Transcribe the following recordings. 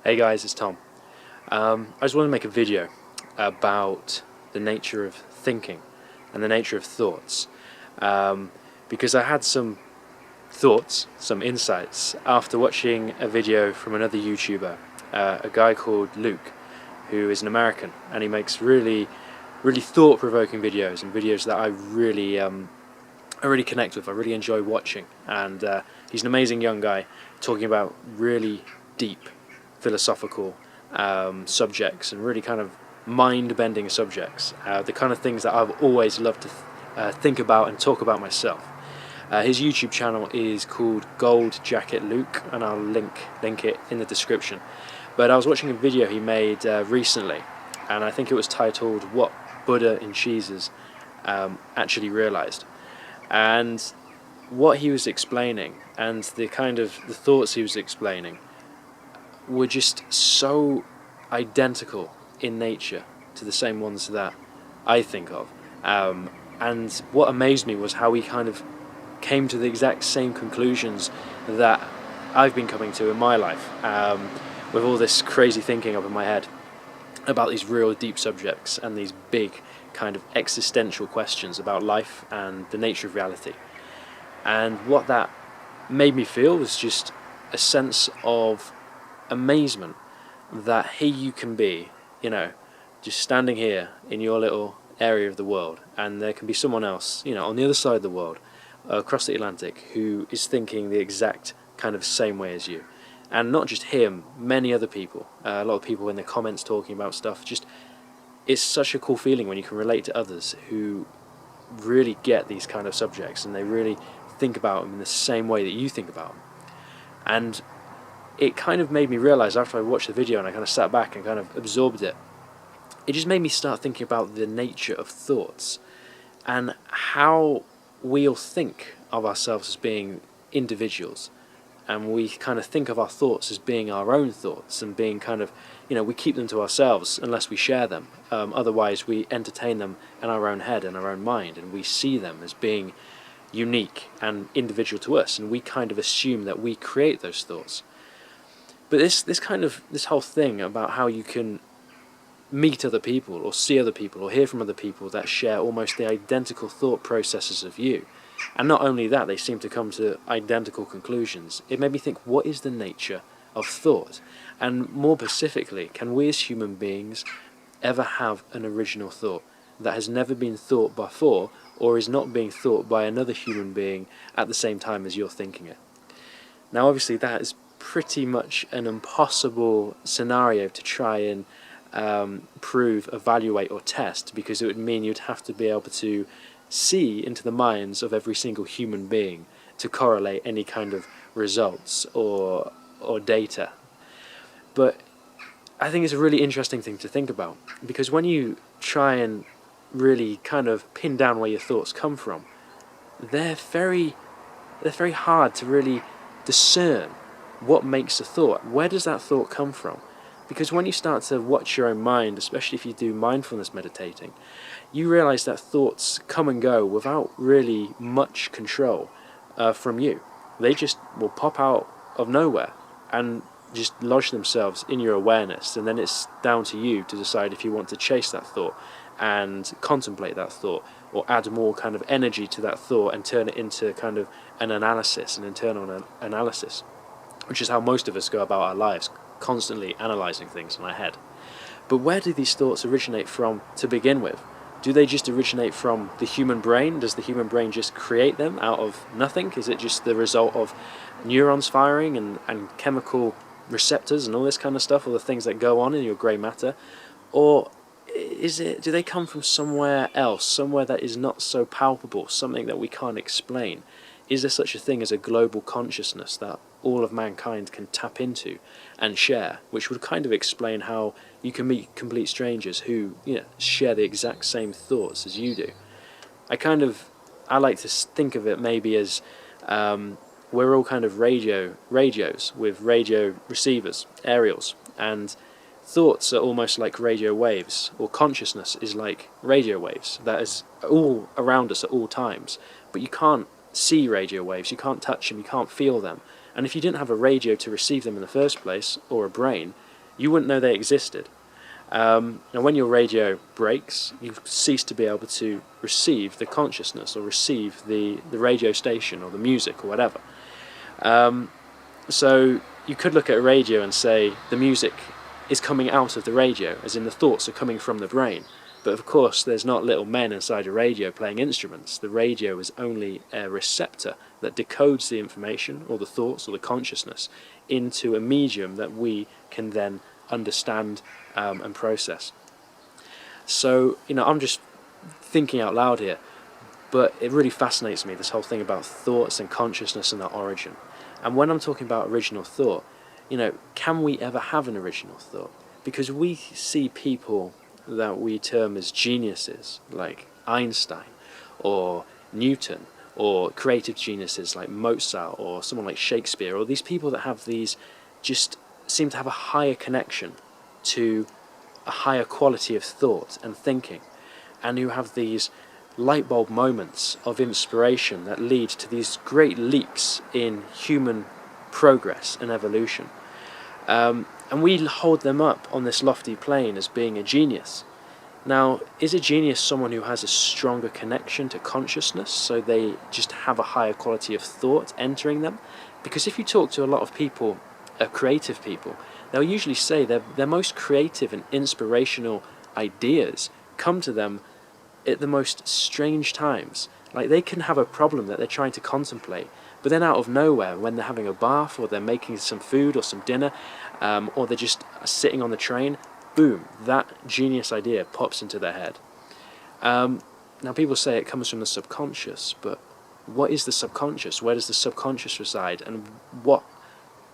Hey guys, it's Tom. I just want to make a video about the nature of thinking and the nature of thoughts, because I had some thoughts, some insights after watching a video from another YouTuber, a guy called Luke, who is an American, and he makes really thought-provoking videos, and videos that I really connect with. I really enjoy watching, and he's an amazing young guy talking about really deep philosophical subjects and really kind of mind-bending subjects, the kind of things that I've always loved to think about and talk about myself. His YouTube channel is called Gold Jacket Luke, and I'll link it in the description. But I was watching a video he made recently, and I think it was titled "What Buddha in Cheeses Actually Realized." And what he was explaining and the thoughts he was explaining were just so identical in nature to the same ones that I think of. And what amazed me was how he kind of came to the exact same conclusions that I've been coming to in my life, with all this crazy thinking up in my head about these real deep subjects and these big kind of existential questions about life and the nature of reality. And what that made me feel was just a sense of amazement that here you can be, just standing here in your little area of the world, and there can be someone else, on the other side of the world, across the Atlantic, who is thinking the exact kind of same way as you. And not just him, many other people, a lot of people in the comments talking about stuff. Just, it's such a cool feeling when you can relate to others who really get these kind of subjects, and they really think about them in the same way that you think about them. And it kind of made me realize, after I watched the video and I kind of sat back and kind of absorbed it, it just made me start thinking about the nature of thoughts and how we all think of ourselves as being individuals, and we kind of think of our thoughts as being our own thoughts and being kind of, we keep them to ourselves unless we share them. Otherwise we entertain them in our own head and our own mind, and we see them as being unique and individual to us, and we kind of assume that we create those thoughts. But this whole thing about how you can meet other people or see other people or hear from other people that share almost the identical thought processes of you, and not only that, they seem to come to identical conclusions. It made me think, what is the nature of thought? And more specifically, can we as human beings ever have an original thought that has never been thought before, or is not being thought by another human being at the same time as you're thinking it? Now obviously that is pretty much an impossible scenario to try and prove, evaluate or test, because it would mean you'd have to be able to see into the minds of every single human being to correlate any kind of results or data. But I think it's a really interesting thing to think about, because when you try and really kind of pin down where your thoughts come from, they're very hard to really discern what makes a thought. Where does that thought come from? Because when you start to watch your own mind, especially if you do mindfulness meditating, you realize that thoughts come and go without really much control from you. They just will pop out of nowhere and just lodge themselves in your awareness, and then it's down to you to decide if you want to chase that thought and contemplate that thought, or add more kind of energy to that thought and turn it into kind of an internal analysis, which is how most of us go about our lives, constantly analysing things in our head. But where do these thoughts originate from to begin with? Do they just originate from the human brain? Does the human brain just create them out of nothing? Is it just the result of neurons firing and chemical receptors and all this kind of stuff, all the things that go on in your grey matter? Or do they come from somewhere else, somewhere that is not so palpable, something that we can't explain? Is there such a thing as a global consciousness that all of mankind can tap into and share, which would kind of explain how you can meet complete strangers who share the exact same thoughts as you do? I like to think of it maybe as we're all kind of radios with radio receivers, aerials, and thoughts are almost like radio waves, or consciousness is like radio waves that is all around us at all times. But you can't see radio waves, you can't touch them, you can't feel them. And if you didn't have a radio to receive them in the first place, or a brain, you wouldn't know they existed. Now when your radio breaks, you cease to be able to receive the consciousness or receive the radio station or the music or whatever. So you could look at a radio and say the music is coming out of the radio, as in the thoughts are coming from the brain. But of course there's not little men inside a radio playing instruments. The radio is only a receptor that decodes the information or the thoughts or the consciousness into a medium that we can then understand and process. So, I'm just thinking out loud here, but it really fascinates me, this whole thing about thoughts and consciousness and their origin. And when I'm talking about original thought, can we ever have an original thought? Because we see people that we term as geniuses, like Einstein or Newton, or creative geniuses like Mozart or someone like Shakespeare, or these people that have these, just seem to have a higher connection to a higher quality of thought and thinking, and who have these light bulb moments of inspiration that lead to these great leaps in human progress and evolution. And we hold them up on this lofty plane as being a genius. Now, is a genius someone who has a stronger connection to consciousness, so they just have a higher quality of thought entering them? Because if you talk to a lot of people, creative people, they'll usually say their most creative and inspirational ideas come to them at the most strange times. Like, they can have a problem that they're trying to contemplate, but then out of nowhere, when they're having a bath, or they're making some food or some dinner, or they're just sitting on the train, boom, that genius idea pops into their head. Now people say it comes from the subconscious, but what is the subconscious? Where does the subconscious reside? And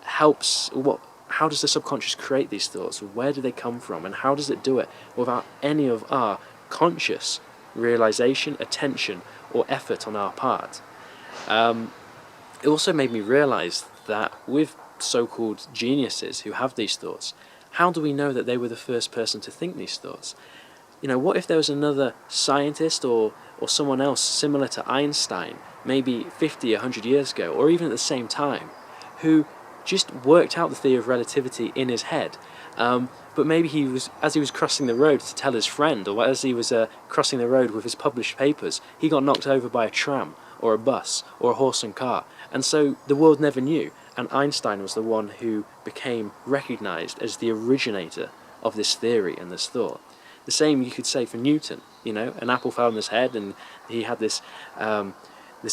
how does the subconscious create these thoughts? Where do they come from? And how does it do it without any of our conscious realization, attention, or effort on our part? It also made me realize that with so-called geniuses who have these thoughts, how do we know that they were the first person to think these thoughts? What if there was another scientist or someone else similar to Einstein, maybe 50, 100 years ago, or even at the same time, who just worked out the theory of relativity in his head, but maybe as he was crossing the road to tell his friend, or as he was crossing the road with his published papers, he got knocked over by a tram, or a bus, or a horse and car, and so the world never knew, and Einstein was the one who became recognized as the originator of this theory and this thought. The same you could say for Newton. An apple fell on his head, and he had this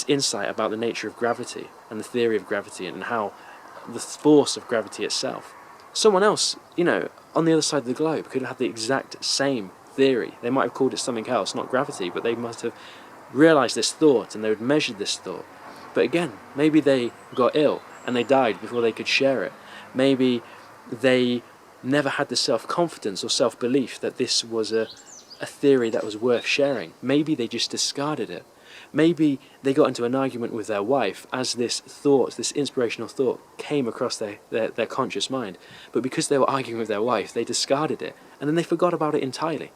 insight about the nature of gravity and the theory of gravity and how the force of gravity itself. Someone else, on the other side of the globe could have had the exact same theory. They might have called it something else, not gravity, but they must have realized this thought, and they would measure this thought. But again, maybe they got ill and they died before they could share it. Maybe they never had the self-confidence or self-belief that this was a theory that was worth sharing. Maybe they just discarded it. Maybe they got into an argument with their wife as this thought, this inspirational thought, came across their conscious mind. But because they were arguing with their wife, they discarded it, and then they forgot about it entirely.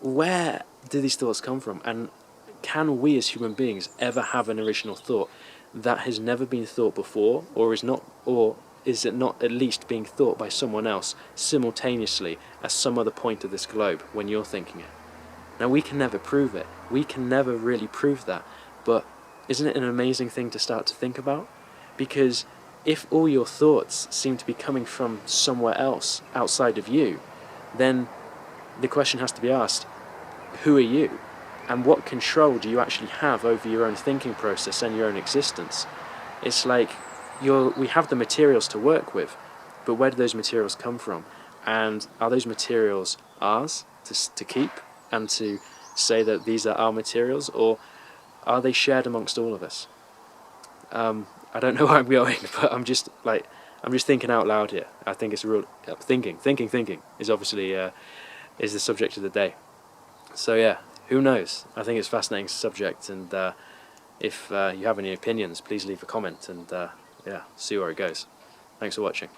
Where do these thoughts come from? And can we as human beings ever have an original thought that has never been thought before, or is it not at least being thought by someone else simultaneously at some other point of this globe when you're thinking it? Now, we can never prove it. We can never really prove that. But isn't it an amazing thing to start to think about? Because if all your thoughts seem to be coming from somewhere else outside of you, then the question has to be asked, who are you? And what control do you actually have over your own thinking process and your own existence? It's like we have the materials to work with, but where do those materials come from? And are those materials ours to keep and to say that these are our materials, or are they shared amongst all of us? I don't know where I'm going, but I'm just thinking out loud here. I think it's real thinking is obviously is the subject of the day. So yeah, who knows? I think it's a fascinating subject, and if you have any opinions, please leave a comment, and see where it goes. Thanks for watching.